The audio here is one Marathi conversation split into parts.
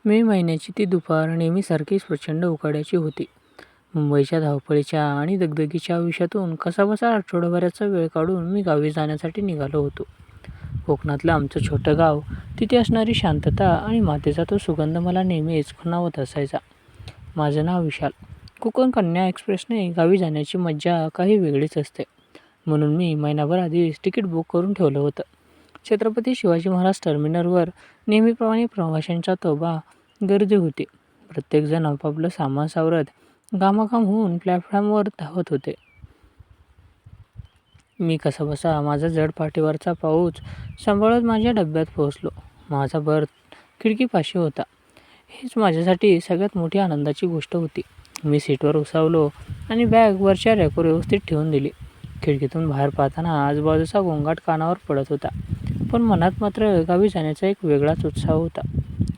मे महिन्याची ती दुपार नेहमीसारखीच प्रचंड उकाड्याची होती. मुंबईच्या धावपळीच्या आणि दगदगीच्या आयुष्यातून कसाबसा आठवडाभराचा वेळ काढून मी गावी जाण्यासाठी निघालो होतो. कोकणातलं आमचं छोटं गाव, तिथे असणारी शांतता आणि मातीचा तो सुगंध मला नेहमीच खुणावत असायचा. माझं नाव विशाल. कोकण कन्या एक्सप्रेसने गावी जाण्याची मज्जा काही वेगळीच असते. म्हणून मी महिनाभर आधीच तिकीट बुक करून ठेवलं होतं. छत्रपती शिवाजी महाराज टर्मिनलवर नेहमीप्रमाणे प्रवाशांचा तोबा गर्दी होती. प्रत्येकजण आपापलं सामान सावरत घामाघाम होऊन प्लॅटफॉर्मवर धावत होते. मी कसाबसा माझा जड पाठीवरचा पाऊच सांभाळत माझ्या डब्यात पोहोचलो. माझा बर्थ खिडकीपाशी होता. हीच माझ्यासाठी सगळ्यात मोठी आनंदाची गोष्ट होती. मी सीटवर उसावलो आणि बॅग वरच्या रॅकवर व्यवस्थित ठेवून दिली. खिडकीतून बाहेर पाहताना आजूबाजूचा गोंगाट कानावर पडत होता. पण मनात मात्र गावी जाण्याचा एक वेगळाच उत्साह होता.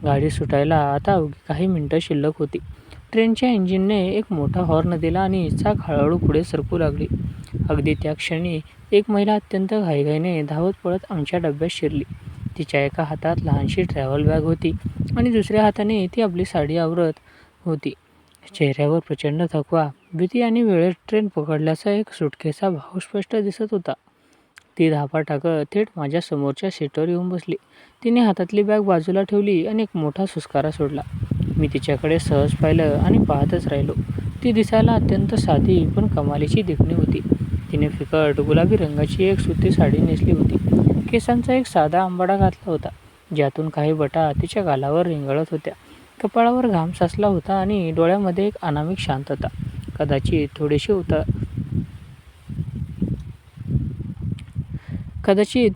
गाडी सुटायला आता अवघी काही मिनिटं शिल्लक होती. ट्रेनच्या इंजिनने एक मोठा हॉर्न दिला आणि चाक हळूहळू पुढे सरकू लागली. अगदी त्या क्षणी एक महिला अत्यंत घाईघाईने धावत पळत आमच्या डब्यात शिरली. तिच्या एका हातात लहानशी ट्रॅव्हल बॅग होती आणि दुसऱ्या हाताने ती आपली साडी आवरत होती. चेहऱ्यावर प्रचंड थकवा, भीती आणि वेळेत ट्रेन पकडल्याचा एक सुटकेचा भाव स्पष्ट दिसत होता. ती धापा टाकत थेट माझ्या समोरच्या सीटवर येऊन बसली. तिने हातातली बॅग बाजूला ठेवली आणि एक मोठा सुस्कारा सोडला. मी तिच्याकडे सहज पाहिलं आणि पाहतच राहिलो. ती दिसायला अत्यंत साधी पण कमालीची देखणी होती. तिने फिकट गुलाबी रंगाची एक सुती साडी नेसली होती. केसांचा एक साधा अंबाडा घातला होता, ज्यातून काही बटा तिच्या गालावर रेंगाळत होत्या. कपाळावर घाम साचला होता आणि डोळ्यामध्ये एक अनामिक शांतता, कदाचित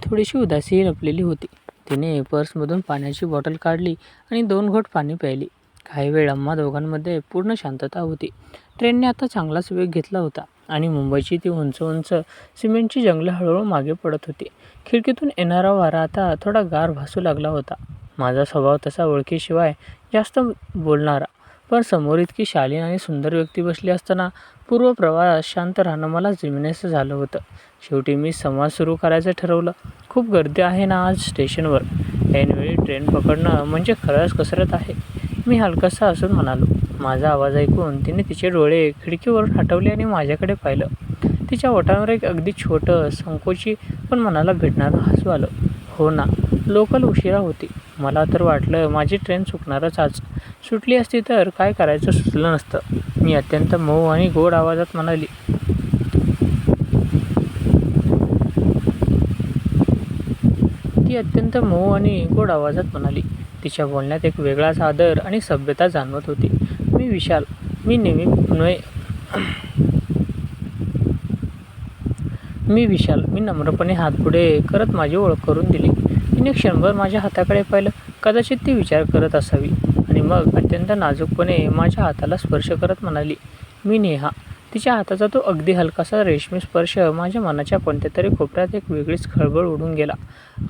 थोडीशी उदासी लपलेली होती. तिने पर्समधून पाण्याची बॉटल काढली आणि 2 घोट पाणी प्यायली. काही वेळ आम्हा दोघांमध्ये पूर्ण शांतता होती. ट्रेनने आता चांगलाच वेग घेतला होता आणि मुंबईची ती उंच उंच सिमेंटची जंगलं हळूहळू मागे पडत होती. खिडकीतून येणारा वारा आता थोडा गार भासू लागला होता. माझा स्वभाव तसा ओळखीशिवाय जास्त बोलणारा, पण समोर इतकी शालीन आणि सुंदर व्यक्ती बसली असताना पूर्व प्रवास शांत राहणं मला जिम्मेचं झालं होतं. शेवटी मी संवाद सुरू करायचं ठरवलं. खूप गर्दी आहे ना आज स्टेशनवर? ऐनवेळी ट्रेन पकडणं म्हणजे खरंच कसरत आहे, मी हलकासा हसून म्हणालो. माझा आवाज ऐकून तिने तिचे डोळे खिडकीवरून हटवले आणि माझ्याकडे पाहिलं. तिच्या ओठांवर एक अगदी छोटं, संकोची पण मनाला भेटणारं हसू आलं. हो ना, लोकल उशिरा होती. मला तर वाटलं माझी ट्रेन चुकणारच आज. सुटली असती तर काय करायचं सुचलं नसतं. मी अत्यंत मऊ आणि गोड आवाजात म्हणाली. तिच्या बोलण्यात एक वेगळाच आदर आणि सभ्यता जाणवत होती. मी विशाल. मी नम्रपणे हात पुढे करत माझी ओळख करून दिली. तिने क्षणभर माझ्या हाताकडे पाहिलं. कदाचित ती विचार करत असावी आणि मग अत्यंत नाजूकपणे माझ्या हाताला स्पर्श करत म्हणाली, मी नेहा. तिच्या हाताचा तो अगदी हलकासा रेशमी स्पर्श माझ्या मनाच्या कोणत्या तरी कोपऱ्यात एक वेगळीच खळबळ उडून गेला.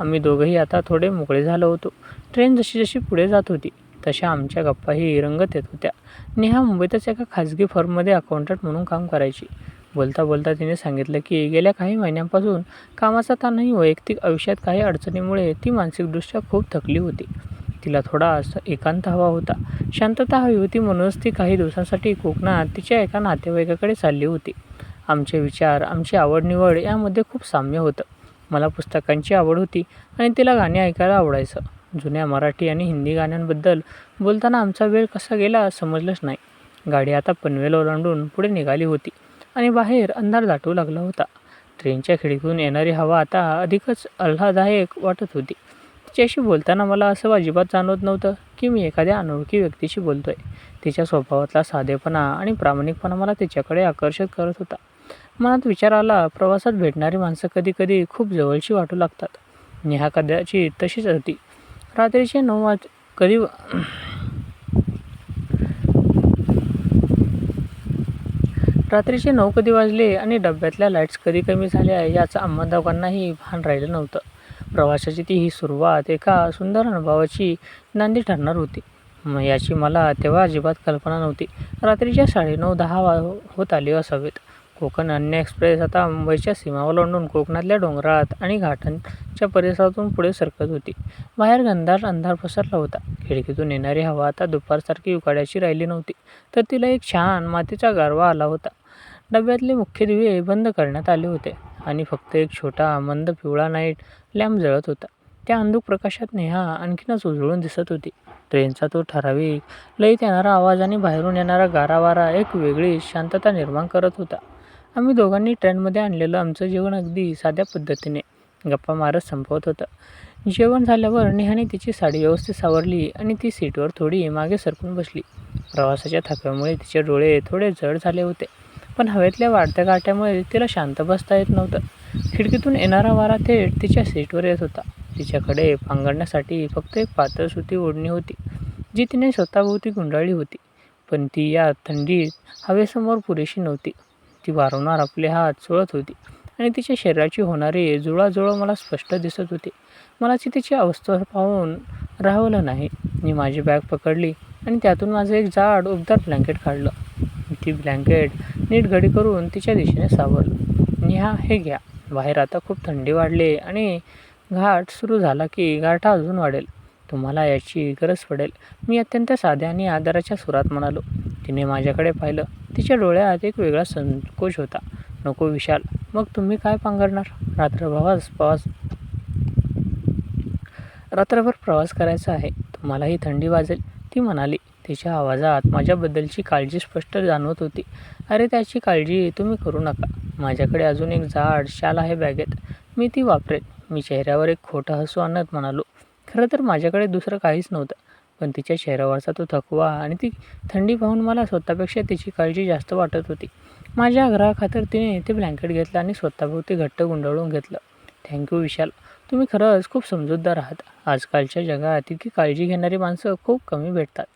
आम्ही दोघंही आता थोडे मोकळे झालो होतो. ट्रेन जशी जशी पुढे जात होती तशा आमच्या गप्पाही रंगत येत होत्या. नेहा मुंबईतच एका खाजगी फर्ममध्ये अकाउंटंट म्हणून काम करायची. बोलता बोलता तिने सांगितलं की गेल्या काही महिन्यांपासून कामाचा ताण आणि वैयक्तिक आयुष्यात काही अडचणीमुळे ती मानसिकदृष्ट्या खूप थकली होती. तिला थोडा एकांत हवा होता, शांतता हवी होती. म्हणूनच ती काही दिवसांसाठी कोकणात तिच्या एका नातेवाईकाकडे चालली होती. आमचे विचार, आमची आवड निवड यामध्ये खूप साम्य होतं. मला पुस्तकांची आवड होती आणि तिला गाणी ऐकायला आवडायचं. जुन्या मराठी आणि हिंदी गाण्यांबद्दल बोलताना आमचा वेळ कसा गेला समजलंच नाही. गाडी आता पनवेल ओलांडून पुढे निघाली होती आणि बाहेर अंधार दाटू लागला होता. ट्रेनच्या खिडकीतून येणारी हवा आता अधिकच आल्हाददायक वाटत होती. तिच्याशी बोलताना मला असं अजिबात जाणवत नव्हतं की मी एखाद्या अनोळखी व्यक्तीशी बोलतोय. तिच्या स्वभावातला साधेपणा आणि प्रामाणिकपणा मला तिच्याकडे आकर्षित करत होता. मनात विचार आला, प्रवासात भेटणारी माणसं कधी कधी खूप जवळची वाटू लागतात. नेहा कदाचित तशीच होती. रात्रीचे 9 कधी वाजले आणि डब्यातल्या लाईट्स कधी कमी झाल्या याचं आम्हा दोघांनाही भान राहिलं नव्हतं. प्रवासाची ही सुरुवात एका सुंदर अनुभवाची नांदी ठरणार होती याची मला तेव्हा अजिबात कल्पना नव्हती. रात्रीच्या 9:30-10 होत आले असावेत. कोकण अन्य एक्सप्रेस आता मुंबईच्या सीमा ओलांडून कोकणातल्या डोंगरात आणि घाटांच्या परिसरातून पुढे सरकत होती. बाहेर घनदाट अंधार पसरला होता. खिडकीतून येणारी हवा आता दुपारसारखी उकाड्याची राहिली नव्हती, तर तिला एक छान मातीचा गारवा आला होता. डब्यातले मुख्य दिवे बंद करण्यात आले होते आणि फक्त एक छोटा मंद पिवळा नाईट लॅम्प जळत होता. त्या अंधुक प्रकाशात नेहा आणखीनच उजळून दिसत होती. ट्रेनचा तो ठराविक लयीत येणारा आवाज आणि बाहेरून येणारा गारा वारा एक वेगळीच शांतता निर्माण करत होता. आम्ही दोघांनी ट्रेनमध्ये आणलेलं आमचं जेवण अगदी साध्या पद्धतीने गप्पा मारत संपवत होतं. जेवण झाल्यावर नेहाने तिची साडी व्यवस्थित सावरली आणि ती सीटवर थोडी मागे सरकून बसली. प्रवासाच्या थकव्यामुळे तिचे डोळे थोडे जड झाले होते, पण हवेतल्या वाढत्या गाठ्यामुळे तिला शांत बसता येत नव्हतं. खिडकीतून येणारा वारा थेट तिच्या सीटवर येत होता. तिच्याकडे पांघरण्यासाठी फक्त एक पातळ सुती ओढणी होती, जी तिने स्वतःभोवती गुंडाळली होती, पण ती या थंडीत हवेसमोर पुरेशी नव्हती. ती वारंवार आपले हात चोळत होती आणि तिच्या शरीराची होणारी जुळवाजुळव मला स्पष्ट दिसत होती. मला तिची अवस्था पाहून राहवलं नाही. मी माझी बॅग पकडली आणि त्यातून माझं एक जाड उबदार ब्लँकेट काढलं. ती ब्लँकेट नीट घडी करून तिच्या दिशेने सावरलं. नेहा, हे घ्या. बाहेर आता खूप थंडी वाढली आणि घाट सुरू झाला की गारठा अजून वाढेल. तुम्हाला याची गरज पडेल, मी अत्यंत साध्या आणि आदराच्या सुरात म्हणालो. तिने माझ्याकडे पाहिलं. तिच्या डोळ्यात एक वेगळा संकोच होता. नको विशाल, मग तुम्ही काय पांघरणार? रात्रभर प्रवास करायचा आहे, तुम्हालाही थंडी वाजेल, ती म्हणाली. तिच्या आवाजात माझ्याबद्दलची काळजी स्पष्ट जाणवत होती. अरे, त्याची काळजी तुम्ही करू नका. माझ्याकडे अजून एक जाड शाल आहे बॅगेत, मी ती वापरेन. मी चेहऱ्यावर एक खोटं हसू आणत म्हणालो. खरं तर माझ्याकडे दुसरं काहीच नव्हतं, पण तिच्या चेहऱ्यावरचा तो थकवा आणि ती थंडी पाहून मला स्वतःपेक्षा तिची काळजी जास्त वाटत होती. माझ्या आग्रहाखातर तिने ते ब्लँकेट घेतलं आणि स्वतःभोवती घट्ट गुंडाळून घेतलं. थँक्यू विशाल, तुम्ही खरंच खूप समजूतदार आहात. आजकालच्या जगात इतकी काळजी घेणारी माणसं खूप कमी भेटतात,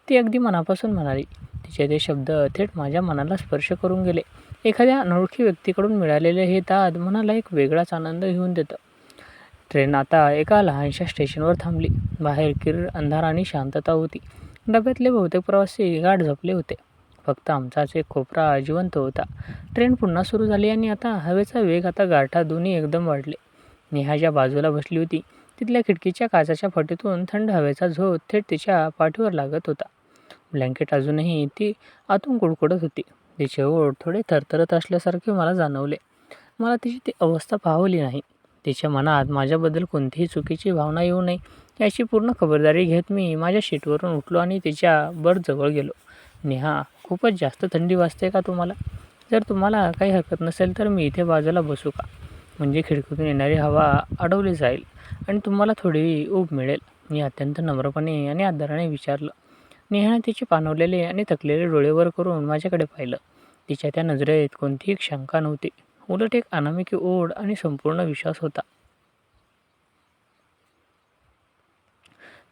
ती अगदी मनापासून म्हणाली. तिचे ते शब्द थेट माझ्या मनाला स्पर्श करून गेले. एखाद्या अनोळखी व्यक्तीकडून मिळालेले हे दाद मनाला एक वेगळाच आनंद घेऊन देतं. ट्रेन आता एका लहानशा स्टेशनवर थांबली. बाहेर किर्र अंधार आणि शांतता होती. डब्यातले बहुतेक प्रवासी गाढ झोपले होते. फक्त आमचाच एक कोपरा जिवंत होता. ट्रेन पुन्हा सुरू झाली आणि आता हवेचा वेग, आता गारठा दोन्ही एकदम वाढले. नेहा ज्या बाजूला बसली होती तिथल्या खिडकीच्या काचाच्या फटीतून थंड हवेचा झोत थेट तिच्या पाठीवर लागत होता. ब्लँकेट अजूनही ती आतून कुडकुडत होती. तिचे ओठ थोडे थरथरत असल्यासारखे मला जाणवले. मला तिची ती अवस्था पाहवली नाही. तिच्या मनात माझ्याबद्दल कोणतीही चुकीची भावना येऊ नये याची पूर्ण खबरदारी घेत मी माझ्या शीटवरून उठलो आणि तिच्या बर्थजवळ गेलो. नेहा, खूपच जास्त थंडी वाजते का तुम्हाला? जर तुम्हाला काही हरकत नसेल तर मी इथे बाजूला बसू का? म्हणजे खिडकीतून येणारी हवा अडवली जाईल आणि तुम्हाला थोडी ऊब मिळेल, मी अत्यंत नम्रपणे आणि आदराने विचारलं. नेहाने तिचे पाणवलेले आणि थकलेले डोळे वर करून माझ्याकडे पाहिलं. तिच्या त्या नजरेत कोणतीही शंका नव्हती, उलट एक अनामिकी ओढ आणि संपूर्ण विश्वास होता.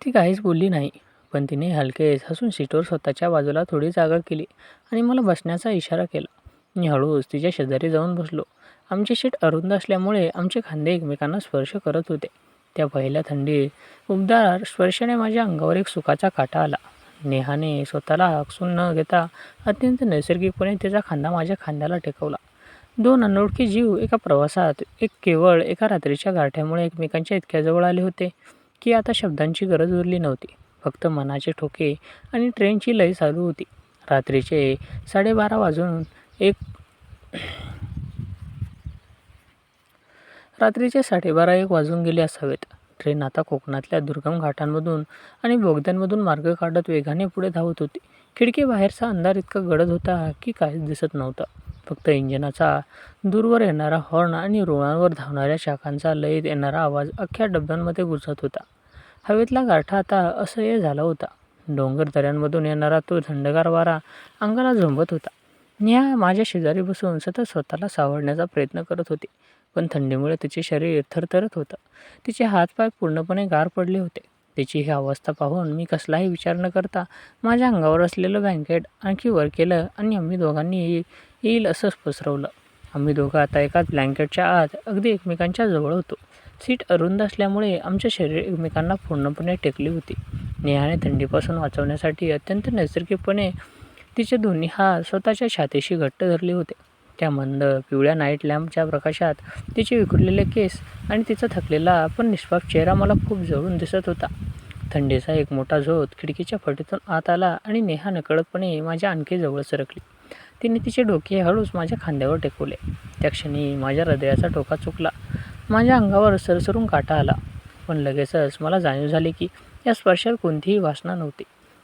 ती काहीच बोलली नाही, पण तिने हलकेच हसून सीटवर स्वतःच्या बाजूला थोडी जागा केली आणि मला बसण्याचा इशारा केला. मी हळूच तिच्या शेजारी जाऊन बसलो. आमची सीट अरुंद असल्यामुळे आमचे खांदे एकमेकांना स्पर्श करत होते. त्या पहिल्या थंडीत उबदार स्पर्शाने माझ्या अंगावर एक सुखाचा काटा आला. नेहाने स्वतःला हाकसून न घेता अत्यंत नैसर्गिकपणे तिचा खांदा माझ्या खांद्याला टेकवला. दोन अनोळखी जीव एका प्रवासात केवळ एका रात्रीच्या गारठ्यामुळे एकमेकांच्या इतक्या जवळ आले होते की आता शब्दांची गरज उरली नव्हती. फक्त मनाचे ठोके आणि ट्रेनची लय चालू होती. रात्रीचे 12:30 वाजून एक वाजून गेले असावेत. ट्रेन आता कोकणातल्या दुर्गम घाटांमधून आणि बोगद्यांमधून मार्ग काढत वेगाने पुढे धावत होती. खिडकीबाहेरचा अंधार इतका गडद होता की काहीच दिसत नव्हतं. फक्त इंजिनाचा दूरवर येणारा हॉर्न आणि रुळांवर धावणाऱ्या चाकांचा लयीत येणारा आवाज अख्ख्या डब्यांमध्ये घुसत होता. हवेतला गारठा आता असह्य झाला होता. डोंगर दऱ्यांमधून येणारा तो थंडगार वारा अंगाला झोंबत होता. नेहा माझ्या शेजारी बसून सतत स्वतःला सावरण्याचा प्रयत्न करत होती, पण थंडीमुळे तिचे शरीर थरथरत होतं. तिचे हातपाय पूर्णपणे गार पडले होते. तिची ही अवस्था पाहून मी कसलाही विचार न करता माझ्या अंगावर असलेलं ब्लँकेट आणखी वर केलं आणि आम्ही दोघांनी येईल असं पसरवलं. आम्ही दोघं आता एकाच ब्लँकेटच्या आत अगदी एकमेकांच्या जवळ होतो. सीट अरुंद असल्यामुळे आमचे शरीर एकमेकांना पूर्णपणे टेकली होती. नेहाने थंडीपासून वाचवण्यासाठी अत्यंत नैसर्गिकपणे तिचे दोन्ही हात स्वतःच्या छातीशी घट्ट धरले होते. त्या मंद पिवळ्या नाईट लॅम्पच्या प्रकाशात तिचे विखुरलेले केस आणि तिचा थकलेला पण निष्पाप चेहरा मला खूप जवळून दिसत होता. थंडीचा एक मोठा झोत खिडकीच्या फटीतून आत आला आणि नेहा नकळतपणे माझ्या आणखी जवळ सरकली. तिने तिचे डोके हळूच माझ्या खांद्यावर टेकवले. त्या क्षणी माझ्या हृदयाचा ठोका चुकला. माझ्या अंगावर सरसरून काटा आला. पण लगेचच मला जाणीव झाली की या स्पर्शात कोणतीही वासना नव्हती.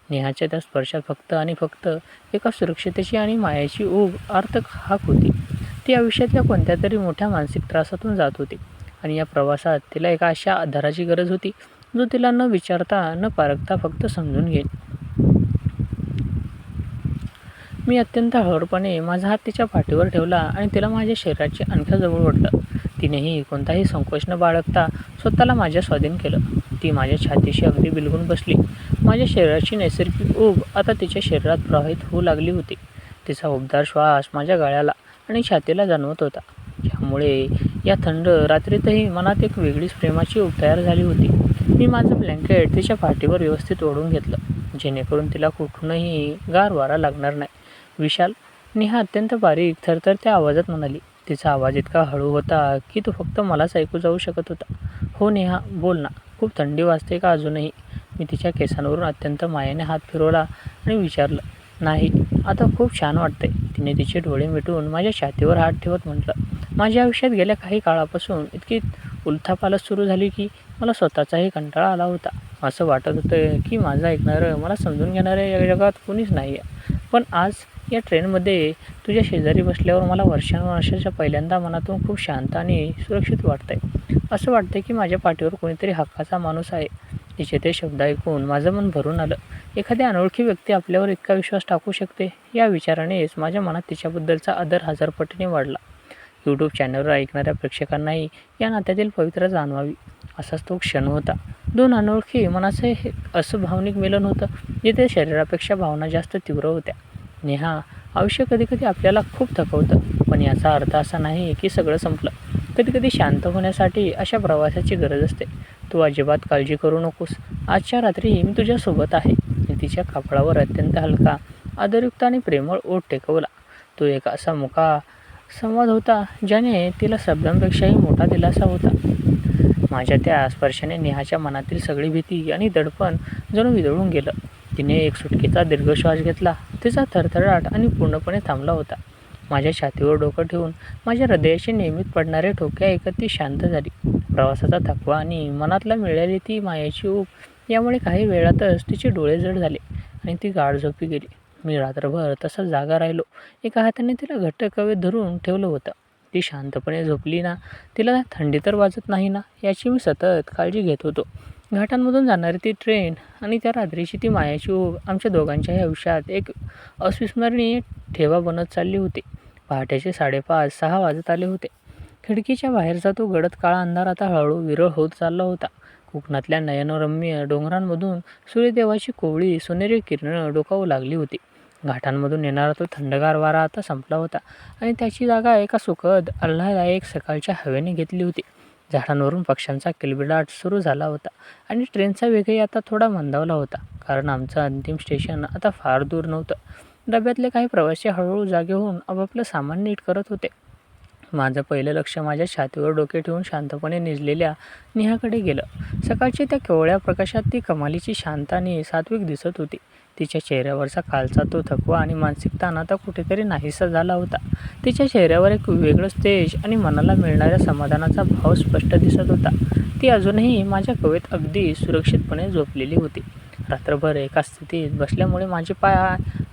नेहाच्या त्या स्पर्शात फक्त आणि फक्त एका सुरक्षितेची आणि मायेची ऊब आर्तक हाक होती. ती आयुष्यातल्या कोणत्या तरी मोठ्या मानसिक त्रासातून जात होती आणि या प्रवासात तिला एका अशा आधाराची गरज होती जो तिला न विचारता न पारखता फक्त समजून घेईन. मी अत्यंत हळूवारपणे माझा हात तिच्या पाठीवर ठेवला आणि तिला माझ्या शरीराची आणखी जवळ ओढलं. तिनेही कोणताही संकोच न बाळगता स्वतःला माझ्या स्वाधीन केलं. ती माझ्या छातीशी अगदी बिलगून बसली. माझ्या शरीराची नैसर्गिक ऊब आता तिच्या शरीरात प्रवाहित होऊ लागली होती. तिचा उबदार श्वास माझ्या गळ्याला आणि छातीला जाणवत होता. यामुळे या थंड रात्रीतही मनात एक वेगळीच प्रेमाची ऊब तयार झाली होती. मी माझं ब्लँकेट तिच्या पाठीवर व्यवस्थित ओढून घेतलं, जेणेकरून तिला कुठूनही गार वारा लागणार नाही. विशाल, नेहा अत्यंत बारीक थरथरत्या आवाजात म्हणाली. तिचा आवाज इतका हळू होता की तो फक्त मलाच ऐकू जाऊ शकत होता. हो नेहा, बोल ना. खूप थंडी वाजते का अजूनही? मी तिच्या केसांवरून अत्यंत मायेने हात फिरवला आणि विचारलं. नाही, आता खूप छान वाटतंय. तिने तिचे डोळे मिटून माझ्या छातीवर हात ठेवत म्हटलं. माझ्या आयुष्यात गेल्या काही काळापासून इतकी उलथापालथ सुरू झाली की मला स्वतःचाही कंटाळा आला होता. असं वाटत होतं की माझं ऐकणारं, मला समजून घेणारं या जगात कोणीच नाही आहे. पण आज या ट्रेनमध्ये तुझ्या शेजारी बसल्यावर मला वर्षानुवर्षाच्या पहिल्यांदा मनातून खूप शांत आणि सुरक्षित वाटतंय. असं वाटतंय की माझ्या पाठीवर कोणीतरी हक्काचा माणूस आहे. तिचे ते शब्द ऐकून माझं मन भरून आलं. एखादी अनोळखी व्यक्ती आपल्यावर इतका विश्वास टाकू शकते या विचारानेच माझ्या मनात तिच्याबद्दलचा आदर हजारपटीने वाढला. यूट्यूब चॅनलवर ऐकणाऱ्या प्रेक्षकांनाही या नात्यातील पवित्रता जाणवावी, असाच तो क्षण होता. दोन अनोळखी मनाचं हे असं भावनिक मिलन होतं जिथे शरीरापेक्षा भावना जास्त तीव्र होत्या. नेहा, आयुष्य कधीकधी आपल्याला खूप थकवतं, पण याचा अर्थ असा नाही की सगळं संपलं. कधीकधी शांत होण्यासाठी अशा प्रवासाची गरज असते. तू अजिबात काळजी करू नकोस. आजच्या रात्री मी तुझ्यासोबत आहे. मी तिच्या कपाळावर अत्यंत हलका, आदरयुक्त आणि प्रेमळ ओठ टेकवला. तो एक असा मुका संवाद होता ज्याने तिला शब्दांपेक्षाही मोठा दिलासा होता. माझ्या त्या स्पर्शाने नेहाच्या मनातील सगळी भीती आणि दडपण जणू विदळून गेलं. तिने एक सुटकेचा दीर्घ श्वास घेतला. तिचा थरथराट आणि पूर्णपणे थांबला होता. माझ्या छातीवर डोकं ठेवून माझ्या हृदयाचे नियमित पडणारे ठोके ऐकत ती शांत झाली. प्रवासाचा थकवा आणि मनातला मिळालेली ती मायेची ऊब यामुळे काही वेळातच तिचे डोळे जड झाले आणि ती गाढ झोपी गेली. मी रात्रभर तसा जागा राहिलो. एका हाताने तिला घट्ट कवेत धरून ठेवलं होतं. ती शांतपणे झोपली ना, तिला थंडी तर वाजत नाही ना, याची मी सतत काळजी घेत होतो. घाटांमधून जाणारी ती ट्रेन आणि त्या रात्रीची ती मायाची ऊब आमच्या दोघांच्याही आयुष्यात एक अविस्मरणीय ठेवा बनत चालली होती. पहाटेचे 5:30-6 वाजत आले होते. खिडकीच्या बाहेरचा तो गडद काळा अंधार आता हळूहळू विरळ होत चालला होता. कोकणातल्या नयनरम्य डोंगरांमधून सूर्यदेवाची कोवळी सोनेरी किरणं डोकावू लागली होती. घाटांमधून येणारा तो थंडगार वारा आता संपला होता आणि त्याची जागा एका सुखद आल्हाददायक सकाळच्या हवेने घेतली होती. झाडांवरून पक्ष्यांचा किलबिलाट सुरू झाला होता आणि ट्रेनचा वेगही आता थोडा मंदावला होता, कारण आमचं अंतिम स्टेशन आता फार दूर नव्हतं. डब्यातले काही प्रवासी हळूहळू जागे होऊन आपापलं सामान नीट करत होते. माझं पहिलं लक्ष माझ्या छातीवर डोके ठेवून शांतपणे निजलेल्या नेहाकडे गेलं. सकाळच्या त्या कोवळ्या प्रकाशात ती कमालीची शांत आणि सात्विक दिसत होती. तिच्या चेहऱ्यावरचा कालचा तो थकवा आणि मानसिक ताण आता कुठेतरी नाहीसा झाला होता. तिच्या चेहऱ्यावर एक वेगळंच तेज आणि मनाला मिळणाऱ्या समाधानाचा भाव स्पष्ट दिसत होता. ती अजूनही माझ्या कवेत अगदी सुरक्षितपणे झोपलेली होती. रात्रभर एका स्थितीत बसल्यामुळे माझे पाय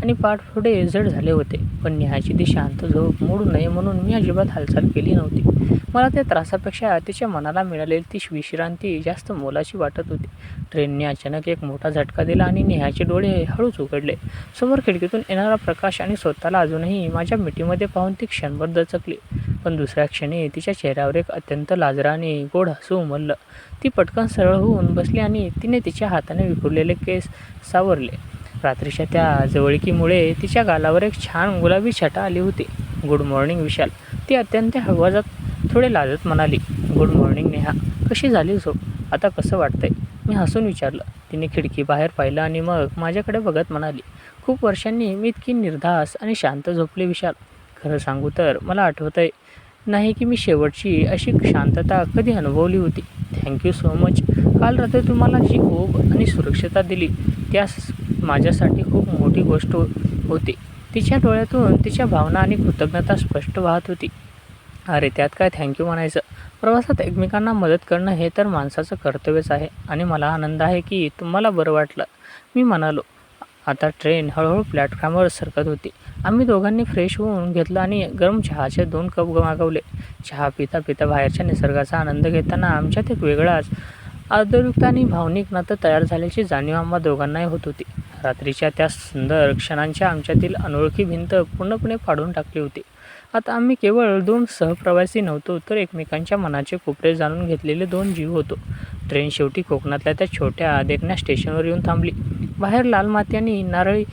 आणि पाठ थोडे जड झाले होते, पण नेहाची ती शांत झोप मोडू नये म्हणून मी अजिबात हालचाल केली नव्हती. मला त्या त्रासापेक्षा तिच्या मनाला मिळालेली ती विश्रांती जास्त मोलाची वाटत होती. ट्रेनने अचानक एक मोठा झटका दिला आणि नेहाचे डोळे हळूच उघडले. समोर खिडकीतून येणारा प्रकाश आणि स्वतःला अजूनही माझ्या मिठीमध्ये पाहून ती क्षणभर दचकली. पण दुसऱ्या क्षणी तिच्या चेहऱ्यावर एक अत्यंत लाजरा आणि गोड हसू उमललं. ती पटकन सरळ होऊन बसली आणि तिने तिच्या हाताने विखुरलेले केस सावरले. रात्रीच्या त्या जवळकीमुळे तिच्या गालावर एक छान गुलाबी छटा आली होती. गुड मॉर्निंग विशाल, ती अत्यंत आवाजात थोडे लाजत म्हणाली. गुड मॉर्निंग नेहा, कशी झाली झोप? आता कसं वाटतंय? मी हसून विचारलं. तिने खिडकी बाहेर पाहिलं आणि मग माझ्याकडे बघत म्हणाली. खूप वर्षांनी मी इतकी निर्धास्त आणि शांत झोपले विशाल. खरं सांगू तर मला आठवतंय नाही की मी शेवटची अशी शांतता कधी अनुभवली होती. Thank so much. काल रात्री तुम्हाला जी ओघ आणि सुरक्षितता दिली त्यास माझ्यासाठी खूप मोठी गोष्ट होती. तिच्या डोळ्यातून तिच्या भावना आणि कृतज्ञता स्पष्ट वाहत होती. अरे त्यात काय थँक म्हणायचं. प्रवासात एकमेकांना मदत करणं हे तर माणसाचं कर्तव्यच आहे आणि मला आनंद आहे की तुम्हाला बरं वाटलं, मी म्हणालो. आता ट्रेन हळूहळू प्लॅटफॉर्मवर सरकत होती. आम्ही दोघांनी फ्रेश होऊन घेतलं आणि गरम चहाचे 2 कप मागवले. चहा पिता पिता बाहेरच्या निसर्गाचा आनंद घेताना आमच्यात एक वेगळाच आदरयुक्त आणि भावनिक नातं तयार झाल्याची जाणीव आम्हा दोघांनाही होत होती. रात्रीच्या त्या सुंदर क्षणांच्या आमच्यातील अनोळखी भिंत पूर्णपणे फाडून टाकली होती. आता आम्ही केवळ 2 सहप्रवासी नव्हतो, तर एकमेकांच्या मनाचे कोपरे जाणून घेतलेले 2 जीव होतो. ट्रेन शेवटी कोकणातल्या त्या छोट्या देखण्या स्टेशनवर येऊन थांबली. बाहेर लाल माती आणि नारळी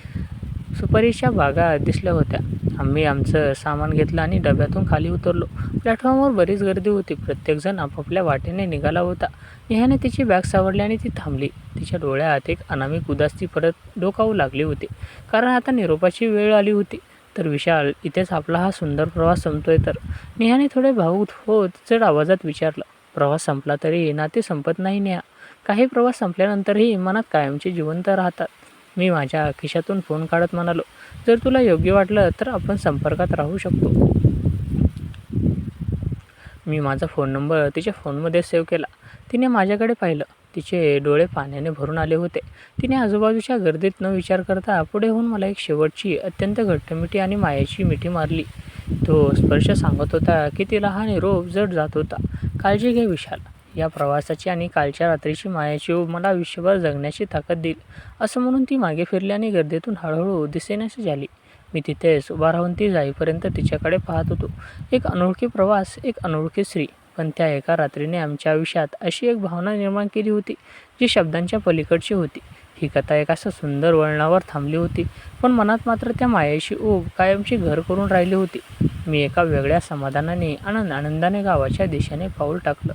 सुपारीच्या बागा दिसल्या होत्या. आम्ही आमचं सामान घेतलं आणि डब्यातून खाली उतरलो. प्लॅटफॉर्मवर बरीच गर्दी होती. प्रत्येकजण आपापल्या वाटेने निघाला होता. नेहाने तिची बॅग सावरली आणि ती थांबली. तिच्या डोळ्यात एक अनामिक उदासी परत डोकावू लागली होती, कारण आता निरोपाची वेळ आली होती. तर विशाल, इथेच आपला हा सुंदर प्रवास संपतोय तर? नेहाने थोडे भावूक होत जड आवाजात विचारलं. प्रवास संपला तरी नाते संपत नाही नेहा. काही प्रवास संपल्यानंतरही मनात कायमचे जिवंत राहतात. मी माझ्या खिशातून फोन काढत म्हणालो, जर तुला योग्य वाटलं तर आपण संपर्कात राहू शकतो. मी माझा फोन नंबर तिच्या फोनमध्ये सेव्ह केला. तिने माझ्याकडे पाहिलं. तिचे डोळे पाण्याने भरून आले होते. तिने आजूबाजूच्या गर्दीत न विचार करता पुढे होऊन मला एक शेवटची अत्यंत घट्टमिठी आणि मायेची मिठी मारली. तो स्पर्श सांगत होता की तिला हा निरोप जड जात होता. काळजी घे विशाल. या प्रवासाची आणि कालच्या रात्रीची मायाची ओघ मला आयुष्यभर जगण्याची ताकद देईल, असं म्हणून ती मागे फिरली आणि गर्दीतून हळूहळू दिसेनाशी झाली. मी तिथेच उभा राहून ती जाईपर्यंत तिच्याकडे पाहत होतो. एक अनोळखी प्रवास, एक अनोळखी स्त्री, पण त्या एका रात्रीने आमच्या आयुष्यात अशी एक भावना निर्माण केली होती जी शब्दांच्या पलीकडची होती. ही कथा एका असं सुंदर वळणावर थांबली होती, पण मनात मात्र त्या मायेची ओघ कायमची घर करून राहिली होती. मी एका वेगळ्या समाधानाने आनंदाने गावाच्या दिशेने पाऊल टाकलं.